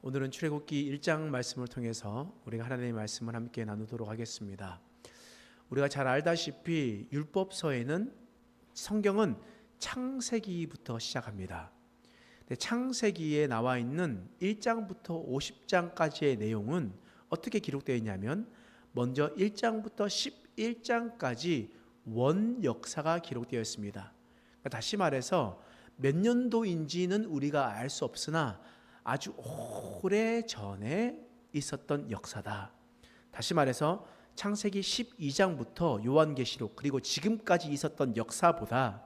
오늘은 출애굽기 1장 말씀을 통해서 우리가 하나님의 말씀을 함께 나누도록 하겠습니다. 우리가 잘 알다시피 율법서에는 성경은 창세기부터 시작합니다. 창세기에 나와 있는 1장부터 50장까지의 내용은 어떻게 기록되어 있냐면 먼저 1장부터 11장까지 원 역사가 기록되어 있습니다. 다시 말해서 몇 년도인지는 우리가 알 수 없으나 아주 오래 전에 있었던 역사다. 다시 말해서 창세기 12장부터 요한계시록 그리고 지금까지 있었던 역사보다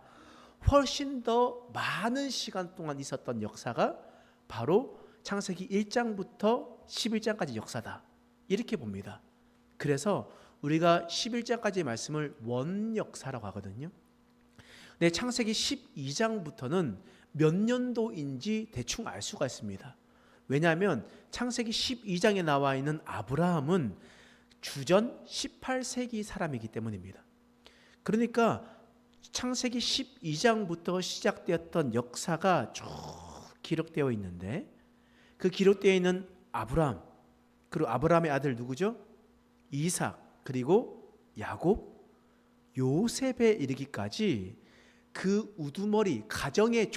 훨씬 더 많은 시간 동안 있었던 역사가 바로 창세기 1장부터 11장까지 역사다. 이렇게 봅니다. 그래서 우리가 11장까지의 말씀을 원역사라고 하거든요. 근데 창세기 12장부터는 몇 년도인지 대충 알 수가 있습니다. 왜냐하면 창세기 12장에 나와 있는 아브라함은 주전 18세기 사람이기 때문입니다. 그러니까 창세기 12장부터 시작되었던 역사가 쭉 기록되어 있는데 그 기록되어 있는 아브라함, 그리고 아브라함의 아들 누구죠? 이삭, 그리고 야곱, 요셉에 이르기까지 그 우두머리 가정의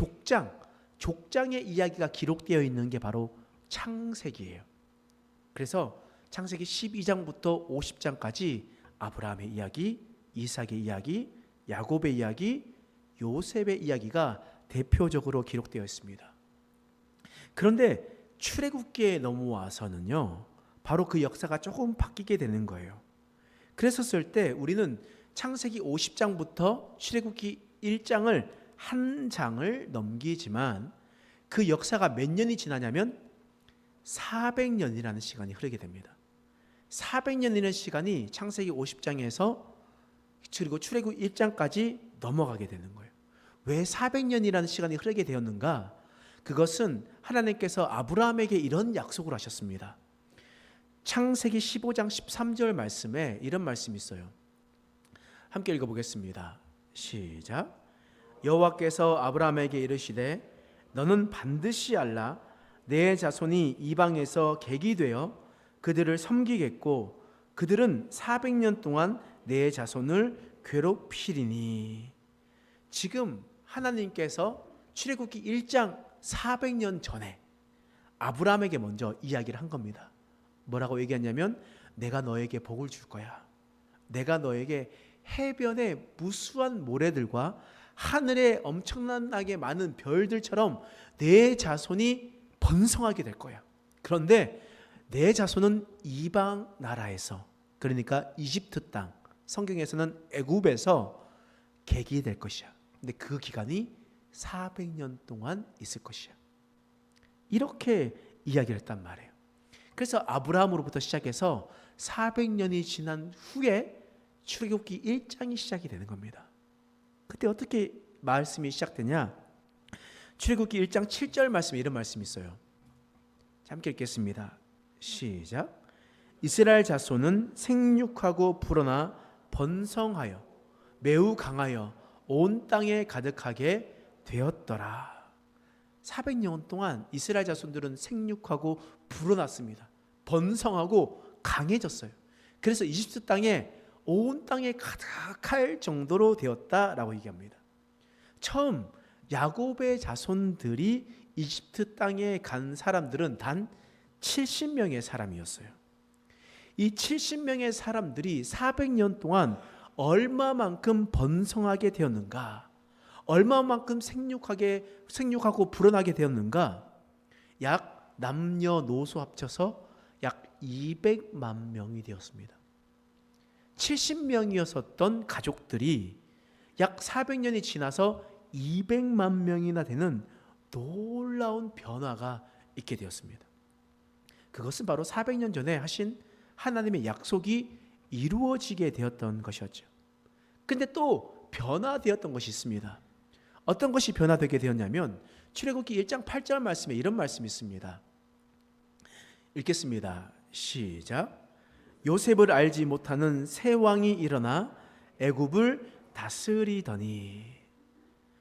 족장의 이야기가 기록되어 있는 게 바로 창세기예요. 그래서 창세기 12장부터 50장까지 아브라함의 이야기, 이삭의 이야기, 야곱의 이야기, 요셉의 이야기가 대표적으로 기록되어 있습니다. 그런데 출애굽기에 넘어와서는요, 바로 그 역사가 조금 바뀌게 되는 거예요. 그랬었을 때 우리는 창세기 50장부터 출애굽기 1장을 한 장을 넘기지만 그 역사가 몇 년이 지나냐면 400년이라는 시간이 흐르게 됩니다. 400년이라는 시간이 창세기 50장에서 그리고 출애굽 1장까지 넘어가게 되는 거예요. 왜 400년이라는 시간이 흐르게 되었는가? 그것은 하나님께서 아브라함에게 이런 약속을 하셨습니다. 창세기 15장 13절 말씀에 이런 말씀이 있어요. 함께 읽어보겠습니다. 시작. 여호와께서 아브라함에게 이르시되 너는 반드시 알라 내 자손이 이방에서 객이 되어 그들을 섬기겠고 그들은 400년 동안 내 자손을 괴롭히리니. 지금 하나님께서 출애굽기 1장 400년 전에 아브라함에게 먼저 이야기를 한 겁니다. 뭐라고 얘기했냐면 내가 너에게 복을 줄 거야. 내가 너에게 해변의 무수한 모래들과 하늘에 엄청나게 많은 별들처럼 내 자손이 번성하게 될 거야. 그런데 내 자손은 이방 나라에서, 그러니까 이집트 땅, 성경에서는 애굽에서 객이 될 것이야. 근데 그 기간이 400년 동안 있을 것이야. 이렇게 이야기를 했단 말이에요. 그래서 아브라함으로부터 시작해서 400년이 지난 후에 출애굽기 1장이 시작이 되는 겁니다. 그때 어떻게 말씀이 시작되냐? 출애굽기 1장 7절 말씀에 이런 말씀이 있어요. 함께 읽겠습니다. 시작. 이스라엘 자손은 생육하고 불어나 번성하여 매우 강하여 온 땅에 가득하게 되었더라. 400년 동안 이스라엘 자손들은 생육하고 불어났습니다. 번성하고 강해졌어요. 그래서 이집트 땅에 온 땅에 가득할 정도로 되었다라고 얘기합니다. 처음 야곱의 자손들이 이집트 땅에 간 사람들은 단 70명의 사람이었어요. 이 70명의 사람들이 400년 동안 얼마만큼 번성하게 되었는가? 얼마만큼 생육하고 불어나게 되었는가? 약 남녀노소 합쳐서 약 200만 명이 되었습니다. 70명이었었던 가족들이 약 400년이 지나서 200만 명이나 되는 놀라운 변화가 있게 되었습니다. 그것은 바로 400년 전에 하신 하나님의 약속이 이루어지게 되었던 것이었죠. 근데 또 변화되었던 것이 있습니다. 어떤 것이 변화되게 되었냐면 출애굽기 1장 8절 말씀에 이런 말씀이 있습니다. 읽겠습니다. 시작. 요셉을 알지 못하는 새 왕이 일어나 애굽을 다스리더니.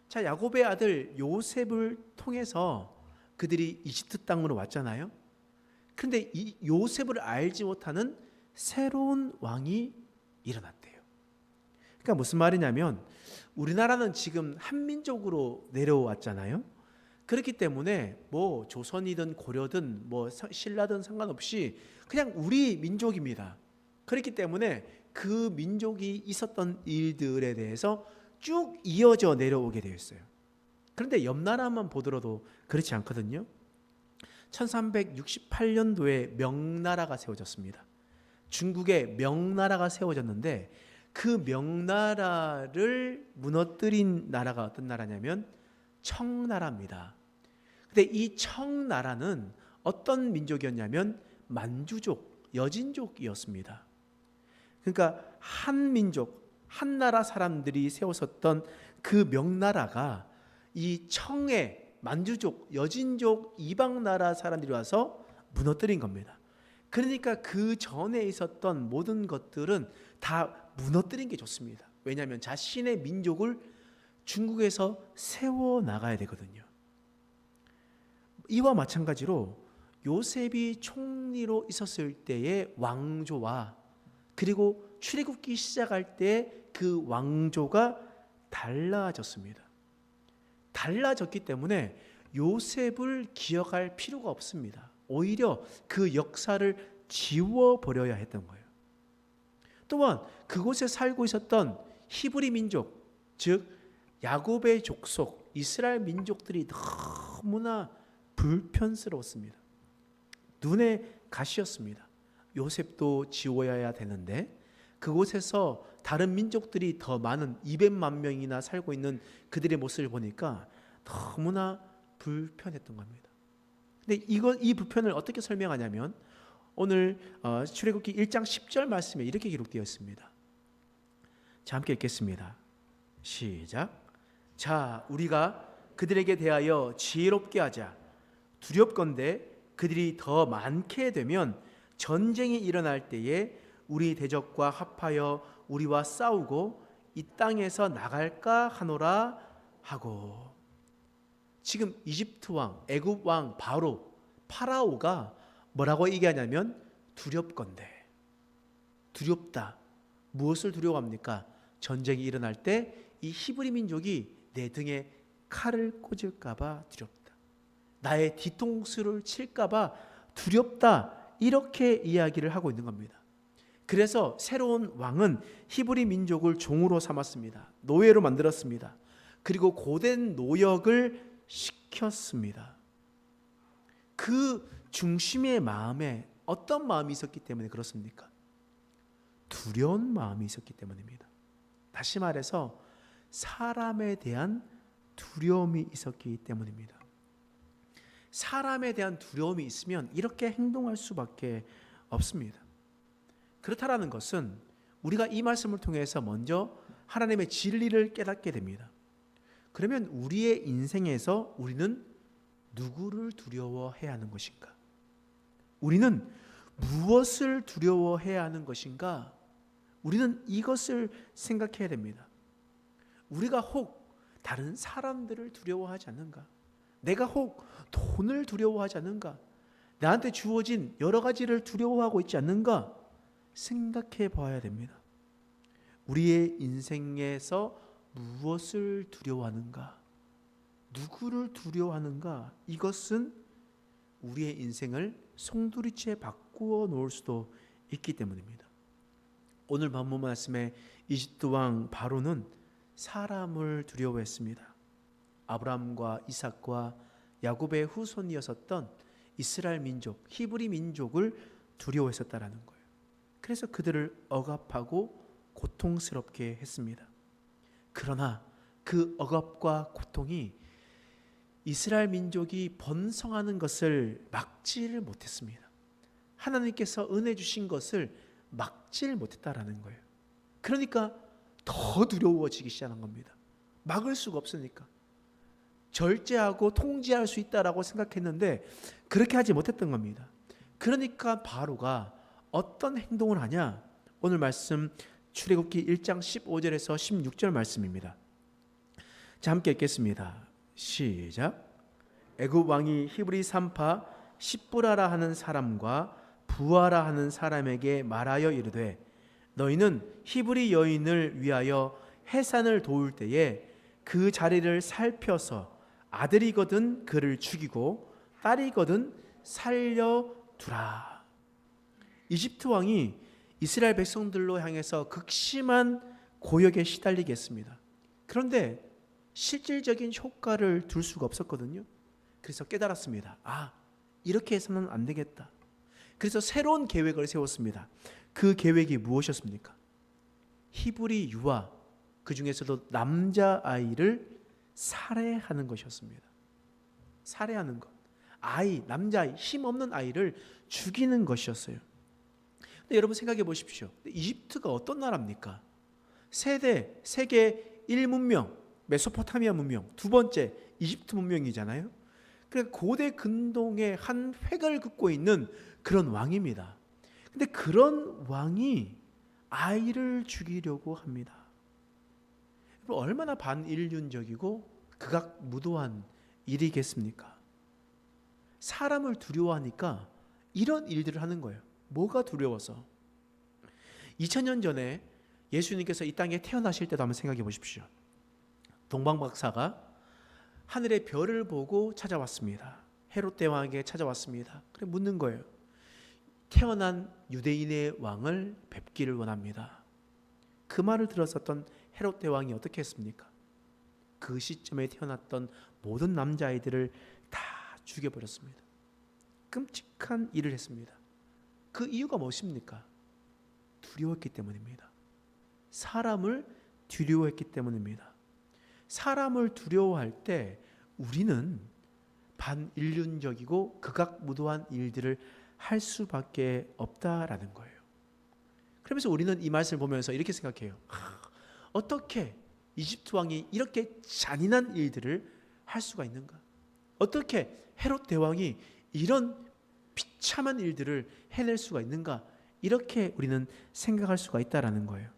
자, 야곱의 아들 요셉을 통해서 그들이 이집트 땅으로 왔잖아요. 그런데 이 요셉을 알지 못하는 새로운 왕이 일어났대요. 그러니까 무슨 말이냐면 우리나라는 지금 한민족으로 내려왔잖아요. 그렇기 때문에 뭐 조선이든 고려든 뭐 신라든 상관없이 그냥 우리 민족입니다. 그렇기 때문에 그 민족이 있었던 일들에 대해서 쭉 이어져 내려오게 되어 있어요. 그런데 옆 나라만 보더라도 그렇지 않거든요. 1368년도에 명나라가 세워졌습니다. 중국의 명나라가 세워졌는데 그 명나라를 무너뜨린 나라가 어떤 나라냐면 청나라입니다. 근데 이 청나라는 어떤 민족이었냐면 만주족, 여진족이었습니다. 그러니까 한 민족, 한 나라 사람들이 세웠었던 그 명나라가 이 청의 만주족, 여진족, 이방 나라 사람들이 와서 무너뜨린 겁니다. 그러니까 그 전에 있었던 모든 것들은 다 무너뜨린 게 좋습니다. 왜냐하면 자신의 민족을 중국에서 세워 나가야 되거든요. 이와 마찬가지로 요셉이 총리로 있었을 때의 왕조와 그리고 출애굽기 시작할 때 그 왕조가 달라졌습니다. 달라졌기 때문에 요셉을 기억할 필요가 없습니다. 오히려 그 역사를 지워버려야 했던 거예요. 또한 그곳에 살고 있었던 히브리 민족, 즉 야곱의 족속 이스라엘 민족들이 너무나 불편스러웠습니다. 눈에 가시였습니다. 요셉도 지워야 되는데 그곳에서 다른 민족들이 더 많은 200만 명이나 살고 있는 그들의 모습을 보니까 너무나 불편했던 겁니다. 근데 이 불편을 어떻게 설명하냐면 오늘 출애굽기 1장 10절 말씀에 이렇게 기록되어 있습니다. 자, 함께 읽겠습니다. 시작. 자, 우리가 그들에게 대하여 지혜롭게 하자. 두렵건대 그들이 더 많게 되면 전쟁이 일어날 때에 우리 대적과 합하여 우리와 싸우고 이 땅에서 나갈까 하노라 하고. 지금 이집트 왕, 애굽 왕 파라오가 뭐라고 얘기하냐면 두렵건대. 두렵다. 무엇을 두려워합니까? 전쟁이 일어날 때 이 히브리 민족이 내 등에 칼을 꽂을까 봐 두렵다. 나의 뒤통수를 칠까 봐 두렵다. 이렇게 이야기를 하고 있는 겁니다. 그래서 새로운 왕은 히브리 민족을 종으로 삼았습니다. 노예로 만들었습니다. 그리고 고된 노역을 시켰습니다. 그 중심의 마음에 어떤 마음이 있었기 때문에 그렇습니까? 두려운 마음이 있었기 때문입니다. 다시 말해서 사람에 대한 두려움이 있었기 때문입니다. 사람에 대한 두려움이 있으면 이렇게 행동할 수밖에 없습니다. 그렇다라는 것은 우리가 이 말씀을 통해서 먼저 하나님의 진리를 깨닫게 됩니다. 그러면 우리의 인생에서 우리는 누구를 두려워해야 하는 것인가? 우리는 무엇을 두려워해야 하는 것인가? 우리는 이것을 생각해야 됩니다. 우리가 혹 다른 사람들을 두려워하지 않는가? 내가 혹 돈을 두려워하지 않는가? 나한테 주어진 여러 가지를 두려워하고 있지 않는가? 생각해 봐야 됩니다. 우리의 인생에서 무엇을 두려워하는가? 누구를 두려워하는가? 이것은 우리의 인생을 송두리째 바꾸어 놓을 수도 있기 때문입니다. 오늘 본문 말씀에 이집트 왕 바로는 사람을 두려워했습니다. 아브라함과 이삭과 야곱의 후손이었었던 이스라엘 민족, 히브리 민족을 두려워했었다라는 거예요. 그래서 그들을 억압하고 고통스럽게 했습니다. 그러나 그 억압과 고통이 이스라엘 민족이 번성하는 것을 막지를 못했습니다. 하나님께서 은혜 주신 것을 막지를 못했다라는 거예요. 그러니까 더 두려워지기 시작한 겁니다. 막을 수가 없으니까. 절제하고 통제할 수 있다라고 생각했는데 그렇게 하지 못했던 겁니다. 그러니까 바로가 어떤 행동을 하냐? 오늘 말씀 출애굽기 1장 15절에서 16절 말씀입니다. 자, 함께 읽겠습니다. 시작. 애굽 왕이 히브리 산파 십부라라 하는 사람과 부하라 하는 사람에게 말하여 이르되 너희는 히브리 여인을 위하여 해산을 도울 때에 그 자리를 살펴서 아들이거든 그를 죽이고 딸이거든 살려두라. 이집트 왕이 이스라엘 백성들로 향해서 극심한 고역에 시달리게 했습니다. 그런데 실질적인 효과를 둘 수가 없었거든요. 그래서 깨달았습니다. 이렇게 해서는 안 되겠다. 그래서 새로운 계획을 세웠습니다. 그 계획이 무엇이었습니까? 히브리 유아, 그 중에서도 남자아이를 살해하는 것이었습니다. 살해하는 것. 남자아이, 힘없는 아이를 죽이는 것이었어요. 근데 여러분 생각해 보십시오. 이집트가 어떤 나라입니까? 세계 1문명, 메소포타미아 문명, 두 번째 이집트 문명이잖아요. 그러니까 고대 근동의 한 획을 긋고 있는 그런 왕입니다. 근데 그런 왕이 아이를 죽이려고 합니다. 얼마나 반인륜적이고 극악무도한 일이겠습니까? 사람을 두려워하니까 이런 일들을 하는 거예요. 뭐가 두려워서? 2000년 전에 예수님께서 이 땅에 태어나실 때도 한번 생각해 보십시오. 동방박사가 하늘의 별을 보고 찾아왔습니다. 헤롯 대왕에게 찾아왔습니다. 그래 묻는 거예요. 태어난 유대인의 왕을 뵙기를 원합니다. 그 말을 들었었던 헤롯 대왕이 어떻게 했습니까? 그 시점에 태어났던 모든 남자아이들을 다 죽여버렸습니다. 끔찍한 일을 했습니다. 그 이유가 무엇입니까? 두려웠기 때문입니다. 사람을 두려워했기 때문입니다. 사람을 두려워할 때 우리는 반인륜적이고 극악무도한 일들을 할 수밖에 없다라는 거예요. 그러면서 우리는 이 말씀을 보면서 이렇게 생각해요. 어떻게 이집트 왕이 이렇게 잔인한 일들을 할 수가 있는가? 어떻게 헤롯 대왕이 이런 비참한 일들을 해낼 수가 있는가? 이렇게 우리는 생각할 수가 있다라는 거예요.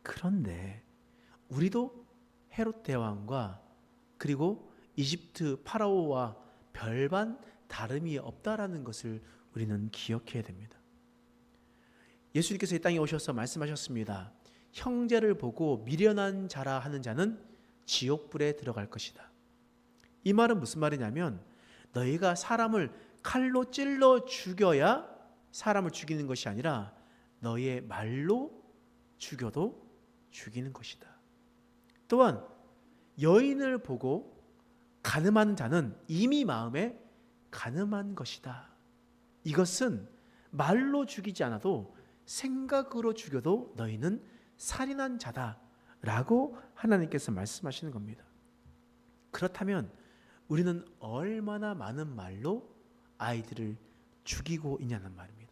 그런데 우리도 헤롯 대왕과 그리고 이집트 파라오와 별반 다름이 없다라는 것을 우리는 기억해야 됩니다. 예수님께서 이 땅에 오셔서 말씀하셨습니다. 형제를 보고 미련한 자라 하는 자는 지옥불에 들어갈 것이다. 이 말은 무슨 말이냐면 너희가 사람을 칼로 찔러 죽여야 사람을 죽이는 것이 아니라 너희의 말로 죽여도 죽이는 것이다. 또한 여인을 보고 간음한 자는 이미 마음에 간음한 것이다. 이것은 말로 죽이지 않아도 생각으로 죽여도 너희는 살인한 자다라고 하나님께서 말씀하시는 겁니다. 그렇다면 우리는 얼마나 많은 말로 아이들을 죽이고 있냐는 말입니다.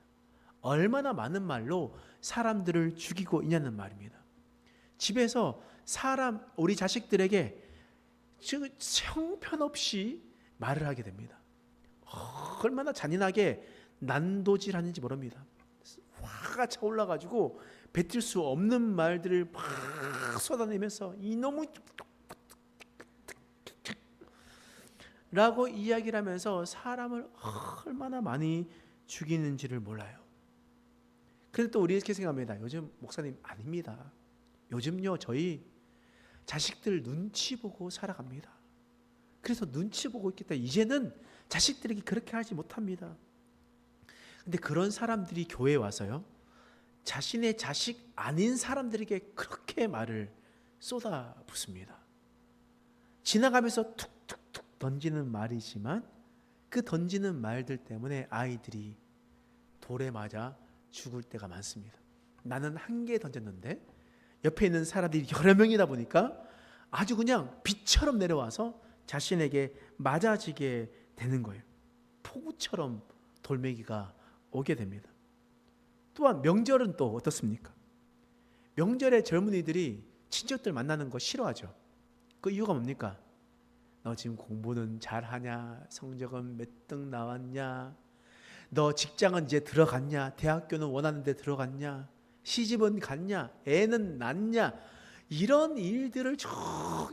얼마나 많은 말로 사람들을 죽이고 있냐는 말입니다. 집에서 우리 자식들에게 형편없이 말을 하게 됩니다. 얼마나 잔인하게 난도질하는지 모릅니다. 화가 차올라가지고 뱉을 수 없는 말들을 막 쏟아내면서 이놈의 라고 이야기를 하면서 사람을 얼마나 많이 죽이는지를 몰라요. 그런데 또 우리 이렇게 생각합니다. 요즘 목사님 아닙니다. 요즘요 저희 자식들 눈치 보고 살아갑니다. 그래서 눈치 보고 있기 때문에 이제는 자식들에게 그렇게 하지 못합니다. 근데 그런 사람들이 교회에 와서요 자신의 자식 아닌 사람들에게 그렇게 말을 쏟아붓습니다. 지나가면서 툭툭툭 던지는 말이지만 그 던지는 말들 때문에 아이들이 돌에 맞아 죽을 때가 많습니다. 나는 한 개 던졌는데 옆에 있는 사람들이 여러 명이다 보니까 아주 그냥 비처럼 내려와서 자신에게 맞아지게 되는 거예요. 폭우처럼 돌멩이가 오게 됩니다. 또한 명절은 또 어떻습니까? 명절에 젊은이들이 친척들 만나는 거 싫어하죠. 그 이유가 뭡니까? 너 지금 공부는 잘하냐? 성적은 몇 등 나왔냐? 너 직장은 이제 들어갔냐? 대학교는 원하는 데 들어갔냐? 시집은 갔냐? 애는 낳냐? 이런 일들을 쭉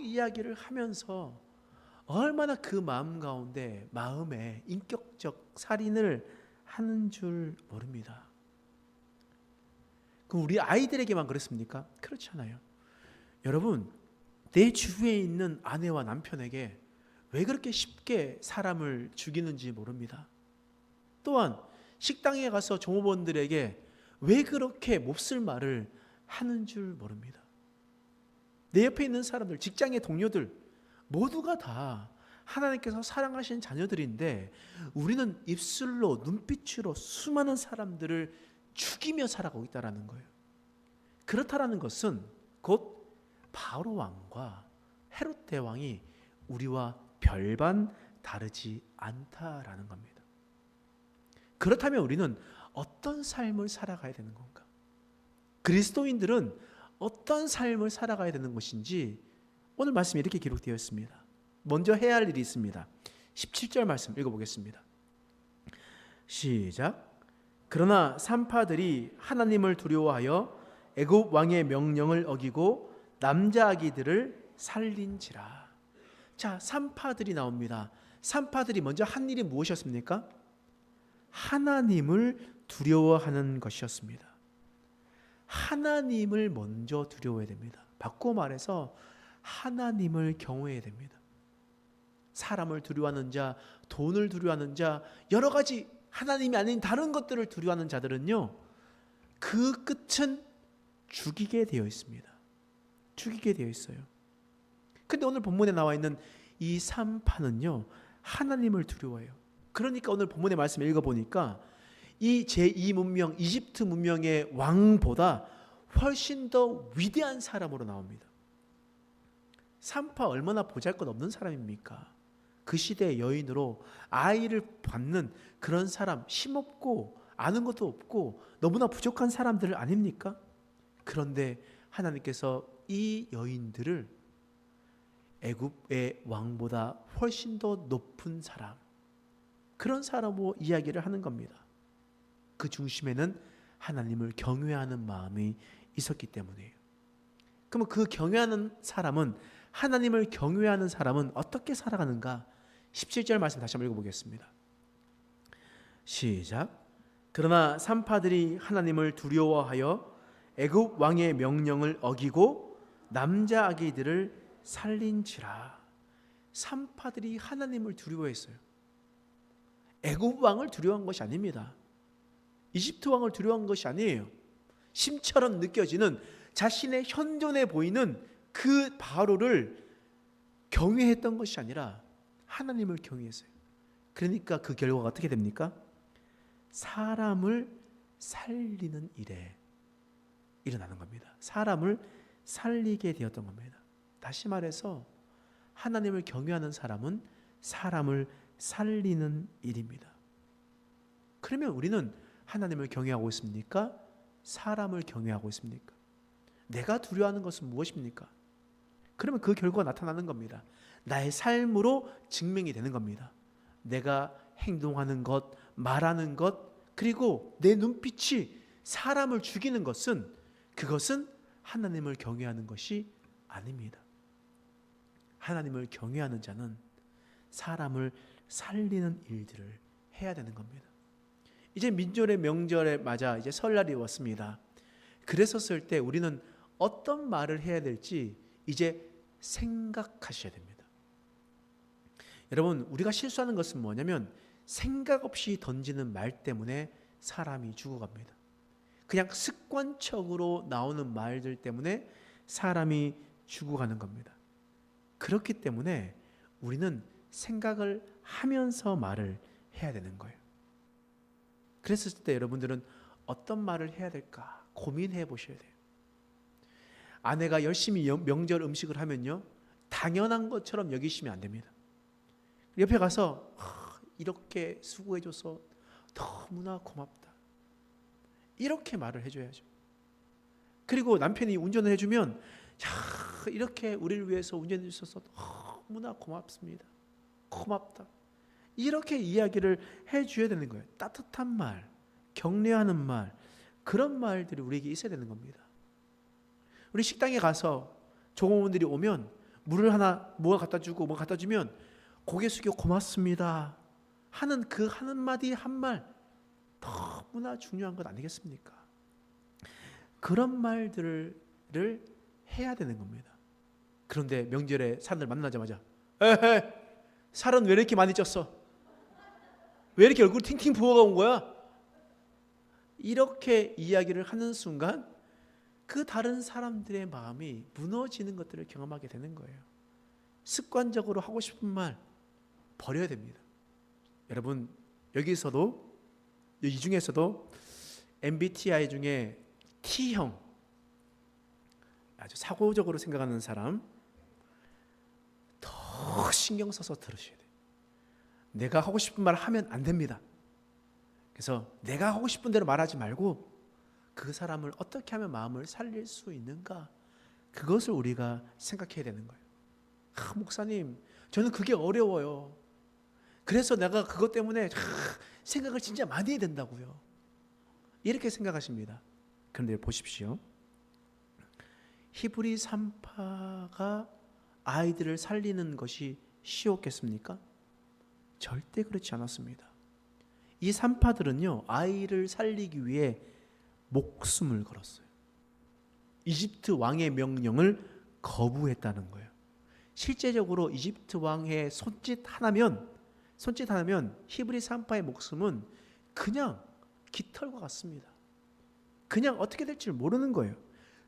이야기를 하면서 얼마나 그 마음 가운데 마음에 인격적 살인을 하는 줄 모릅니다. 그 우리 아이들에게만 그렇습니까? 그렇지 않아요. 여러분, 내 주위에 있는 아내와 남편에게 왜 그렇게 쉽게 사람을 죽이는지 모릅니다. 또한 식당에 가서 종업원들에게 왜 그렇게 몹쓸 말을 하는 줄 모릅니다. 내 옆에 있는 사람들, 직장의 동료들 모두가 다 하나님께서 사랑하신 자녀들인데 우리는 입술로 눈빛으로 수많은 사람들을 죽이며 살아가고 있다는 거예요. 그렇다라는 것은 곧 바로 왕과 헤롯 대왕이 우리와 별반 다르지 않다라는 겁니다. 그렇다면 우리는 어떤 삶을 살아가야 되는 건가? 그리스도인들은 어떤 삶을 살아가야 되는 것인지 오늘 말씀에 이렇게 기록되어 있습니다. 먼저 해야 할 일이 있습니다. 17절 말씀 읽어보겠습니다. 시작. 그러나 산파들이 하나님을 두려워하여 애굽 왕의 명령을 어기고 남자 아기들을 살린지라. 자, 산파들이 나옵니다. 산파들이 먼저 한 일이 무엇이었습니까? 하나님을 두려워하는 것이었습니다. 하나님을 먼저 두려워해야 됩니다. 바꿔 말해서 하나님을 경외해야 됩니다. 사람을 두려워하는 자, 돈을 두려워하는 자, 여러 가지 하나님이 아닌 다른 것들을 두려워하는 자들은요, 그 끝은 죽이게 되어 있습니다. 죽이게 되어 있어요. 근데 오늘 본문에 나와 있는 이 산파는요, 하나님을 두려워해요. 그러니까 오늘 본문의 말씀을 읽어보니까 이 제2 문명, 이집트 문명의 왕보다 훨씬 더 위대한 사람으로 나옵니다. 산파 얼마나 보잘것없는 사람입니까? 그 시대의 여인으로 아이를 받는 그런 사람, 힘없고 아는 것도 없고 너무나 부족한 사람들 아닙니까? 그런데 하나님께서 이 여인들을 애굽의 왕보다 훨씬 더 높은 사람, 그런 사람으로 이야기를 하는 겁니다. 그 중심에는 하나님을 경외하는 마음이 있었기 때문이에요. 그러면 그 경외하는 사람은, 하나님을 경외하는 사람은 어떻게 살아가는가? 17절 말씀 다시 한번 읽어보겠습니다. 시작. 그러나 산파들이 하나님을 두려워하여 애굽 왕의 명령을 어기고 남자 아기들을 살린지라. 산파들이 하나님을 두려워했어요. 애굽 왕을 두려워한 것이 아닙니다. 이집트 왕을 두려워한 것이 아니에요. 심처럼 느껴지는 자신의 현존해 보이는 그 바로를 경외했던 것이 아니라 하나님을 경외했어요. 그러니까 그 결과가 어떻게 됩니까? 사람을 살리는 일에 일어나는 겁니다. 사람을 살리게 되었던 겁니다. 다시 말해서 하나님을 경외하는 사람은 사람을 살리는 일입니다. 그러면 우리는 하나님을 경외하고 있습니까? 사람을 경외하고 있습니까? 내가 두려워하는 것은 무엇입니까? 그러면 그 결과가 나타나는 겁니다. 나의 삶으로 증명이 되는 겁니다. 내가 행동하는 것, 말하는 것, 그리고 내 눈빛이 사람을 죽이는 것은, 그것은 하나님을 경외하는 것이 아닙니다. 하나님을 경외하는 자는 사람을 살리는 일들을 해야 되는 겁니다. 이제 민족의 명절에 맞아 이제 설날이 왔습니다. 그랬었을 때 우리는 어떤 말을 해야 될지 이제 생각하셔야 됩니다. 여러분, 우리가 실수하는 것은 뭐냐면 생각 없이 던지는 말 때문에 사람이 죽어갑니다. 그냥 습관적으로 나오는 말들 때문에 사람이 죽어가는 겁니다. 그렇기 때문에 우리는 생각을 하면서 말을 해야 되는 거예요. 그랬을 때 여러분들은 어떤 말을 해야 될까 고민해 보셔야 돼요. 아내가 열심히 명절 음식을 하면요, 당연한 것처럼 여기시면 안 됩니다. 옆에 가서 이렇게 수고해줘서 너무나 고맙다, 이렇게 말을 해줘야죠. 그리고 남편이 운전을 해주면 이렇게 우리를 위해서 운전해 주셔서 너무나 고맙습니다, 고맙다, 이렇게 이야기를 해줘야 되는 거예요. 따뜻한 말, 격려하는 말, 그런 말들이 우리에게 있어야 되는 겁니다. 우리 식당에 가서 종업원들이 오면 물을 하나 뭐가 갖다 주고 뭐 갖다 주면 고개 숙여 고맙습니다 하는 그 한마디 한말 너무나 중요한 것 아니겠습니까? 그런 말들을 해야 되는 겁니다. 그런데 명절에 사람들 만나자마자 에헤, 살은 왜 이렇게 많이 쪘어? 왜 이렇게 얼굴 팅팅 부어가 온 거야? 이렇게 이야기를 하는 순간 그 다른 사람들의 마음이 무너지는 것들을 경험하게 되는 거예요. 습관적으로 하고 싶은 말 버려야 됩니다. 여러분 여기서도 이 중에서도 MBTI 중에 T형 아주 사고적으로 생각하는 사람 더 신경 써서 들으셔야 돼요. 내가 하고 싶은 말 하면 안 됩니다. 그래서 내가 하고 싶은 대로 말하지 말고 그 사람을 어떻게 하면 마음을 살릴 수 있는가 그것을 우리가 생각해야 되는 거예요. 목사님 저는 그게 어려워요. 그래서 내가 그것 때문에 생각을 진짜 많이 해야 된다고요. 이렇게 생각하십니다. 그런데 보십시오. 히브리 산파가 아이들을 살리는 것이 쉬웠겠습니까? 절대 그렇지 않았습니다. 이 산파들은요 아이를 살리기 위해 목숨을 걸었어요. 이집트 왕의 명령을 거부했다는 거예요. 실제적으로 이집트 왕의 손짓 하나면 히브리 산파의 목숨은 그냥 깃털과 같습니다. 그냥 어떻게 될지 모르는 거예요.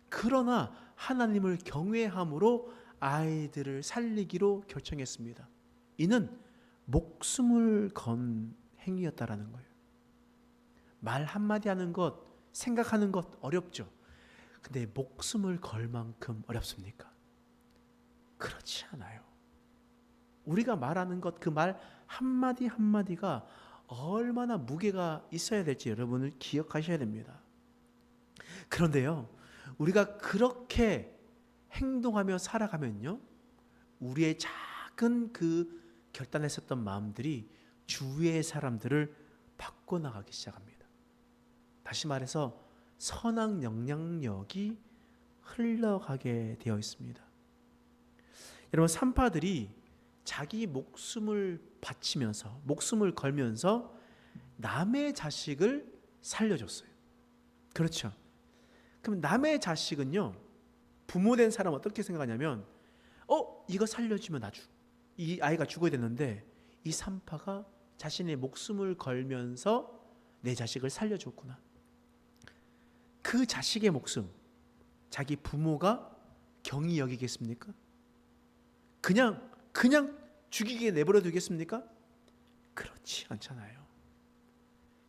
그러나 하나님을 경외함으로 아이들을 살리기로 결정했습니다. 이는 목숨을 건 행위였다라는 거예요. 말 한마디 하는 것, 생각하는 것 어렵죠. 근데 목숨을 걸 만큼 어렵습니까? 그렇지 않아요. 우리가 말하는 것, 그 말 한마디 한마디가 얼마나 무게가 있어야 될지 여러분을 기억하셔야 됩니다. 그런데요, 우리가 그렇게 행동하며 살아가면요, 우리의 작은 그 결단했었던 마음들이 주위의 사람들을 바꿔나가기 시작합니다. 다시 말해서 선악 영향력이 흘러가게 되어 있습니다. 여러분 산파들이 자기 목숨을 바치면서 목숨을 걸면서 남의 자식을 살려줬어요. 그렇죠. 그럼 남의 자식은요 부모된 사람은 어떻게 생각하냐면 이거 살려주면 이 아이가 죽어야 되는데 이 산파가 자신의 목숨을 걸면서 내 자식을 살려줬구나. 그 자식의 목숨 자기 부모가 경히 여기겠습니까? 그냥 죽이게 내버려 두겠습니까? 그렇지 않잖아요.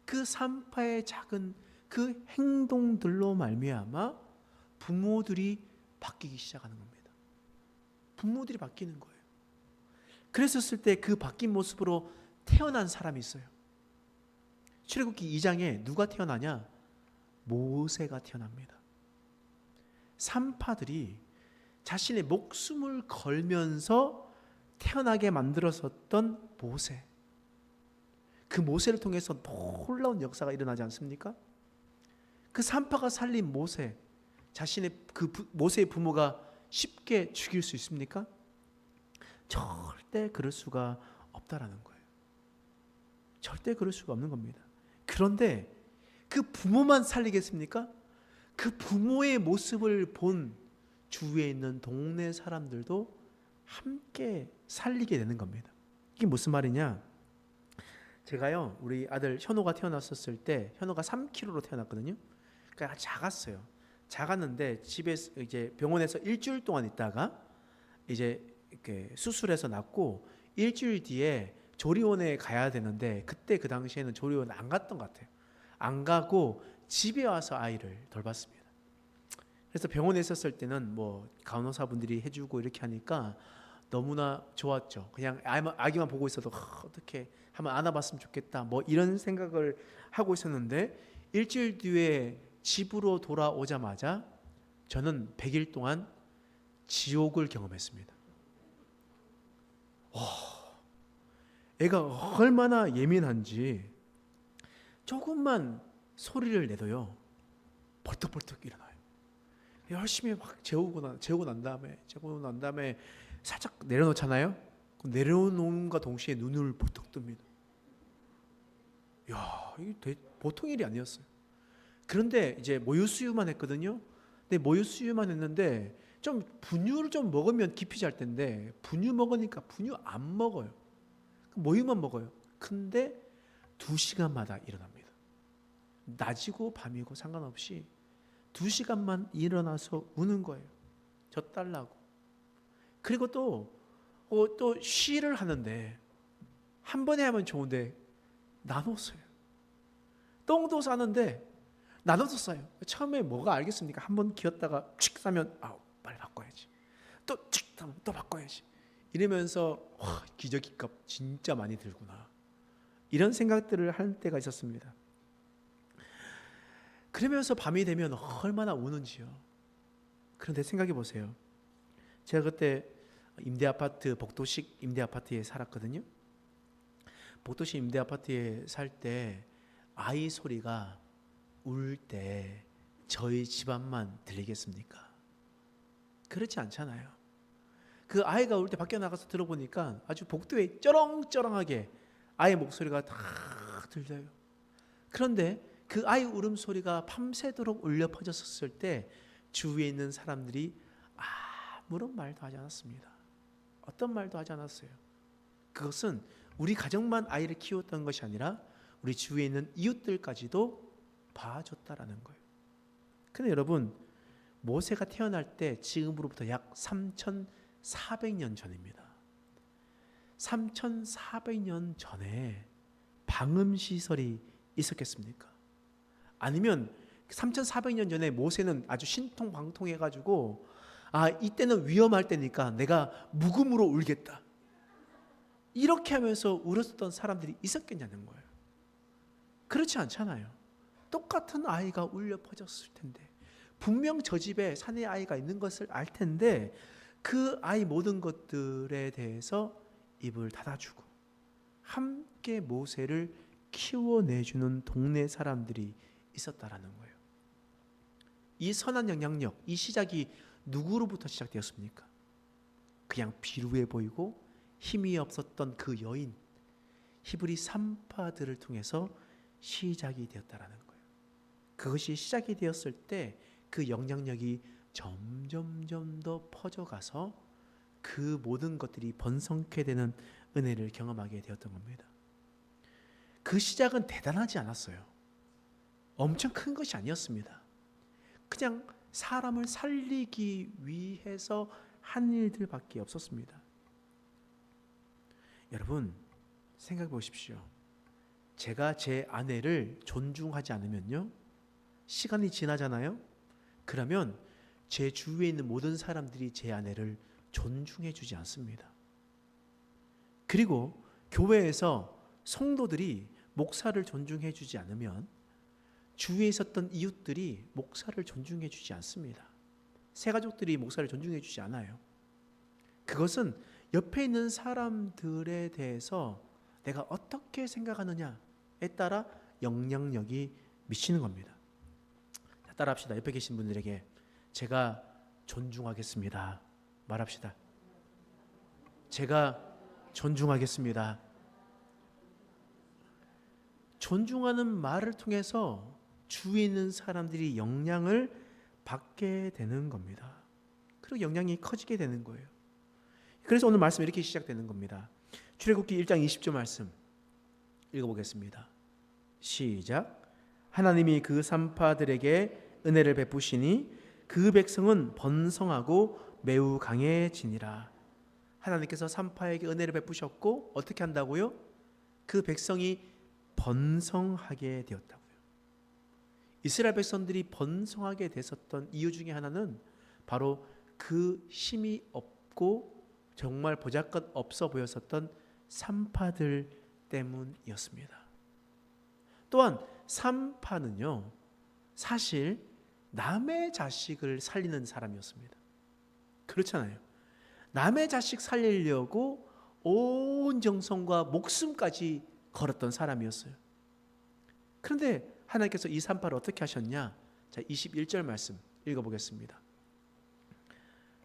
그 산파의 작은 그 행동들로 말미암아 부모들이 바뀌기 시작하는 겁니다. 부모들이 바뀌는 거예요. 그랬었을 때 그 바뀐 모습으로 태어난 사람이 있어요. 출애굽기 2장에 누가 태어나냐? 모세가 태어납니다. 산파들이 자신의 목숨을 걸면서 태어나게 만들었었던 모세, 그 모세를 통해서 놀라운 역사가 일어나지 않습니까? 그 산파가 살린 모세, 자신의 모세의 부모가 쉽게 죽일 수 있습니까? 절대 그럴 수가 없다라는 거예요. 절대 그럴 수가 없는 겁니다. 그런데 그 부모만 살리겠습니까? 그 부모의 모습을 본 주위에 있는 동네 사람들도 함께 살리게 되는 겁니다. 이게 무슨 말이냐? 제가요, 우리 아들 현호가 태어났었을 때 현호가 3kg로 태어났거든요. 그러니까 작았어요. 작았는데 집에서 이제 병원에서 일주일 동안 있다가 이제 이렇게 수술해서 낳고 일주일 뒤에 조리원에 가야 되는데 그때 그 당시에는 조리원 안 갔던 것 같아요. 안 가고 집에 와서 아이를 돌봤습니다. 그래서 병원에 있었을 때는 뭐 간호사분들이 해주고 이렇게 하니까 너무나 좋았죠. 그냥 아기만 보고 있어도 어떻게 한번 안아봤으면 좋겠다 뭐 이런 생각을 하고 있었는데 일주일 뒤에 집으로 돌아오자마자 저는 100일 동안 지옥을 경험했습니다. 애가 얼마나 예민한지 조금만 소리를 내도요 벌떡벌떡 일어나요. 열심히 막 재우고 난 다음에 살짝 내려놓잖아요. 내려놓음과 동시에 눈을 부쩍 뜹니다. 야, 이게 보통 일이 아니었어요. 그런데 이제 모유수유만 했거든요. 근데 모유수유만 했는데 좀 분유를 좀 먹으면 깊이 잘 텐데 분유 먹으니까 분유 안 먹어요. 모유만 먹어요. 근데 2시간마다 일어납니다. 낮이고 밤이고 상관없이 2시간만 일어나서 우는 거예요. 젖달라고. 그리고 또 쉬를 하는데 한 번에 하면 좋은데 나눠서요. 똥도 싸는데 나눠서 싸요. 처음에 뭐가 알겠습니까? 한 번 기었다가 칙 싸면 빨리 바꿔야지. 또 칙 싸면 또 바꿔야지. 이러면서 기저귀값 진짜 많이 들구나. 이런 생각들을 할 때가 있었습니다. 그러면서 밤이 되면 얼마나 우는지요. 그런데 생각해 보세요. 제가 그때 임대아파트, 복도식 임대아파트에 살았거든요. 복도식 임대아파트에 살 때 아이 소리가 울 때 저희 집안만 들리겠습니까? 그렇지 않잖아요. 그 아이가 울 때 밖에 나가서 들어보니까 아주 복도에 쩌렁쩌렁하게 아이 목소리가 다 들려요. 그런데 그 아이 울음소리가 밤새도록 울려 퍼졌을 때 주위에 있는 사람들이 아무런 말도 하지 않았습니다. 어떤 말도 하지 않았어요. 그것은 우리 가정만 아이를 키웠던 것이 아니라 우리 주위에 있는 이웃들까지도 봐줬다라는 거예요. 근데 여러분, 모세가 태어날 때 지금으로부터 약 3,400년 전입니다. 3,400년 전에 방음시설이 있었겠습니까? 아니면 3,400년 전에 모세는 아주 신통방통해가지고 이때는 위험할 때니까 내가 묵음으로 울겠다. 이렇게 하면서 울었던 사람들이 있었겠냐는 거예요. 그렇지 않잖아요. 똑같은 아이가 울려 퍼졌을 텐데 분명 저 집에 사내 아이가 있는 것을 알 텐데 그 아이 모든 것들에 대해서 입을 닫아주고 함께 모세를 키워내주는 동네 사람들이 있었다라는 거예요. 이 선한 영향력, 이 시작이 누구로부터 시작되었습니까? 그냥 비루해 보이고 힘이 없었던 그 여인 히브리 산파들을 통해서 시작이 되었다라는 거예요. 그것이 시작이 되었을 때 그 영향력이 점점점 더 퍼져가서 그 모든 것들이 번성케 되는 은혜를 경험하게 되었던 겁니다. 그 시작은 대단하지 않았어요. 엄청 큰 것이 아니었습니다. 그냥 사람을 살리기 위해서 한 일들밖에 없었습니다. 여러분 생각해 보십시오. 제가 제 아내를 존중하지 않으면요, 시간이 지나잖아요. 그러면 제 주위에 있는 모든 사람들이 제 아내를 존중해 주지 않습니다. 그리고 교회에서 성도들이 목사를 존중해 주지 않으면 주위에 있었던 이웃들이 목사를 존중해 주지 않습니다. 새가족들이 목사를 존중해 주지 않아요. 그것은 옆에 있는 사람들에 대해서 내가 어떻게 생각하느냐에 따라 영향력이 미치는 겁니다. 따라합시다. 옆에 계신 분들에게 제가 존중하겠습니다. 말합시다. 제가 존중하겠습니다. 존중하는 말을 통해서 주위에 있는 사람들이 영향을 받게 되는 겁니다. 그리고 영향이 커지게 되는 거예요. 그래서 오늘 말씀 이렇게 시작되는 겁니다. 출애굽기 1장 20절 말씀 읽어보겠습니다. 시작. 하나님이 그 산파들에게 은혜를 베푸시니 그 백성은 번성하고 매우 강해지니라. 하나님께서 산파에게 은혜를 베푸셨고 어떻게 한다고요? 그 백성이 번성하게 되었다고요. 이스라엘 백성들이 번성하게 됐었던 이유 중에 하나는 바로 그 힘이 없고 정말 보잘것 없어 보였었던 산파들 때문이었습니다. 또한 산파는요, 사실 남의 자식을 살리는 사람이었습니다. 그렇잖아요. 남의 자식 살리려고 온 정성과 목숨까지 걸었던 사람이었어요. 그런데 하나님께서 이 산파를 어떻게 하셨냐? 자, 21절 말씀 읽어보겠습니다.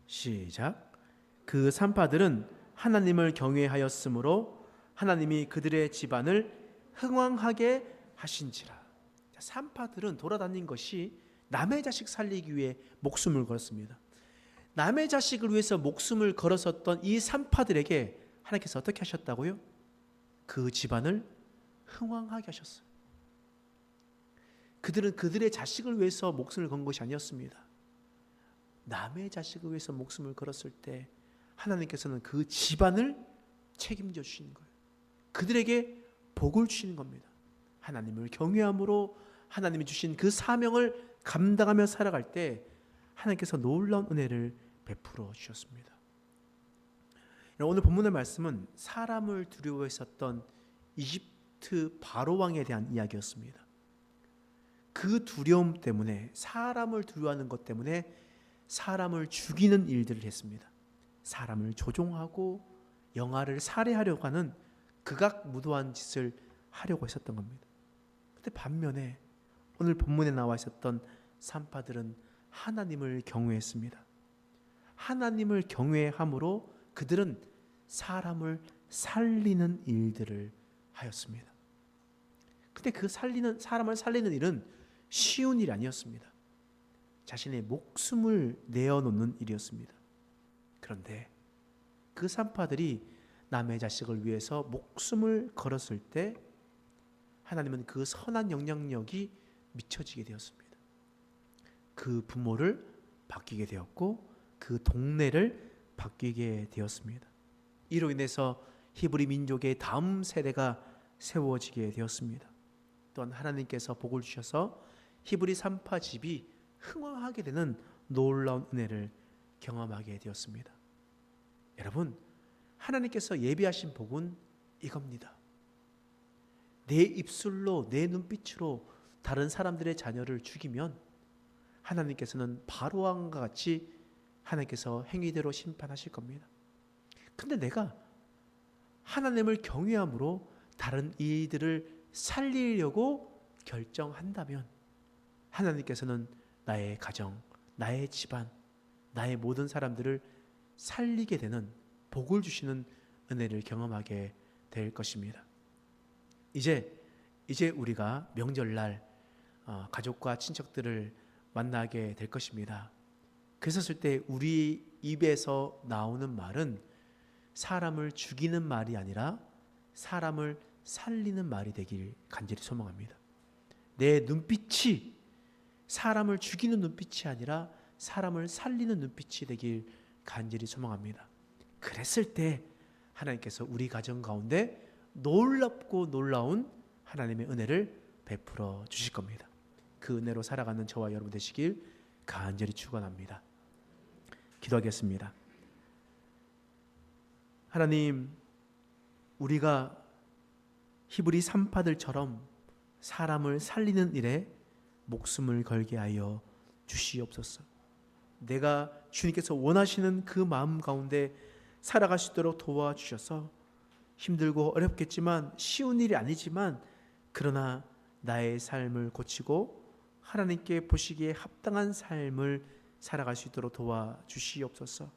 시작. 그 산파들은 하나님을 경외하였으므로 하나님이 그들의 집안을 흥왕하게 하신지라. 산파들은 돌아다닌 것이 남의 자식 살리기 위해 목숨을 걸었습니다. 남의 자식을 위해서 목숨을 걸었었던 이 산파들에게 하나님께서 어떻게 하셨다고요? 그 집안을 흥왕하게 하셨어요. 그들은 그들의 자식을 위해서 목숨을 건 것이 아니었습니다. 남의 자식을 위해서 목숨을 걸었을 때 하나님께서는 그 집안을 책임져 주시는 거예요. 그들에게 복을 주시는 겁니다. 하나님을 경외함으로 하나님이 주신 그 사명을 감당하며 살아갈 때 하나님께서 놀라운 은혜를 베풀어 주셨습니다. 오늘 본문의 말씀은 사람을 두려워했었던 이집트 바로 왕에 대한 이야기였습니다. 그 두려움 때문에, 사람을 두려워하는 것 때문에 사람을 죽이는 일들을 했습니다. 사람을 조종하고 영아를 살해하려고 하는 극악무도한 짓을 하려고 했었던 겁니다. 그런데 반면에 오늘 본문에 나와 있었던 산파들은 하나님을 경외했습니다. 하나님을 경외함으로 그들은 사람을 살리는 일들을 하였습니다. 근데 그 사람을 살리는 일은 쉬운 일이 아니었습니다. 자신의 목숨을 내어놓는 일이었습니다. 그런데 그 산파들이 남의 자식을 위해서 목숨을 걸었을 때 하나님은 그 선한 영향력이 미쳐지게 되었습니다. 그 부모를 바뀌게 되었고 그 동네를 바뀌게 되었습니다. 이로 인해서 히브리 민족의 다음 세대가 세워지게 되었습니다. 또한 하나님께서 복을 주셔서 히브리 산파 집이 흥왕하게 되는 놀라운 은혜를 경험하게 되었습니다. 여러분, 하나님께서 예비하신 복은 이겁니다. 내 입술로, 내 눈빛으로 다른 사람들의 자녀를 죽이면 하나님께서는 바로왕과 같이 하나님께서 행위대로 심판하실 겁니다. 근데 내가 하나님을 경외함으로 다른 이들을 살리려고 결정한다면 하나님께서는 나의 가정, 나의 집안, 나의 모든 사람들을 살리게 되는 복을 주시는 은혜를 경험하게 될 것입니다. 이제 우리가 명절날 가족과 친척들을 만나게 될 것입니다. 그랬을 때 우리 입에서 나오는 말은 사람을 죽이는 말이 아니라 사람을 살리는 말이 되길 간절히 소망합니다. 내 눈빛이 사람을 죽이는 눈빛이 아니라 사람을 살리는 눈빛이 되길 간절히 소망합니다. 그랬을 때 하나님께서 우리 가정 가운데 놀랍고 놀라운 하나님의 은혜를 베풀어 주실 겁니다. 그 은혜로 살아가는 저와 여러분 되시길 간절히 축원합니다. 기도하겠습니다. 하나님, 우리가 히브리 산파들처럼 사람을 살리는 일에 목숨을 걸게 하여 주시옵소서. 내가 주님께서 원하시는 그 마음 가운데 살아갈 수 있도록 도와주셔서 힘들고 어렵겠지만 쉬운 일이 아니지만 그러나 나의 삶을 고치고 하나님께 보시기에 합당한 삶을 살아갈 수 있도록 도와주시옵소서.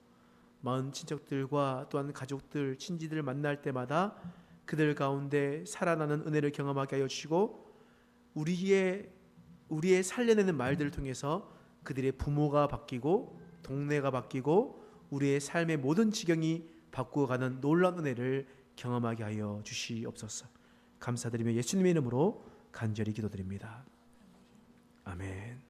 마은 친척들과 또한 가족들, 친지들을 만날 때마다 그들 가운데 살아나는 은혜를 경험하게 하여 주시고 우리의 살려내는 말들을 통해서 그들의 부모가 바뀌고 동네가 바뀌고 우리의 삶의 모든 지경이 바꾸어가는 놀라운 은혜를 경험하게 하여 주시옵소서. 감사드리며 예수님의 이름으로 간절히 기도드립니다. 아멘.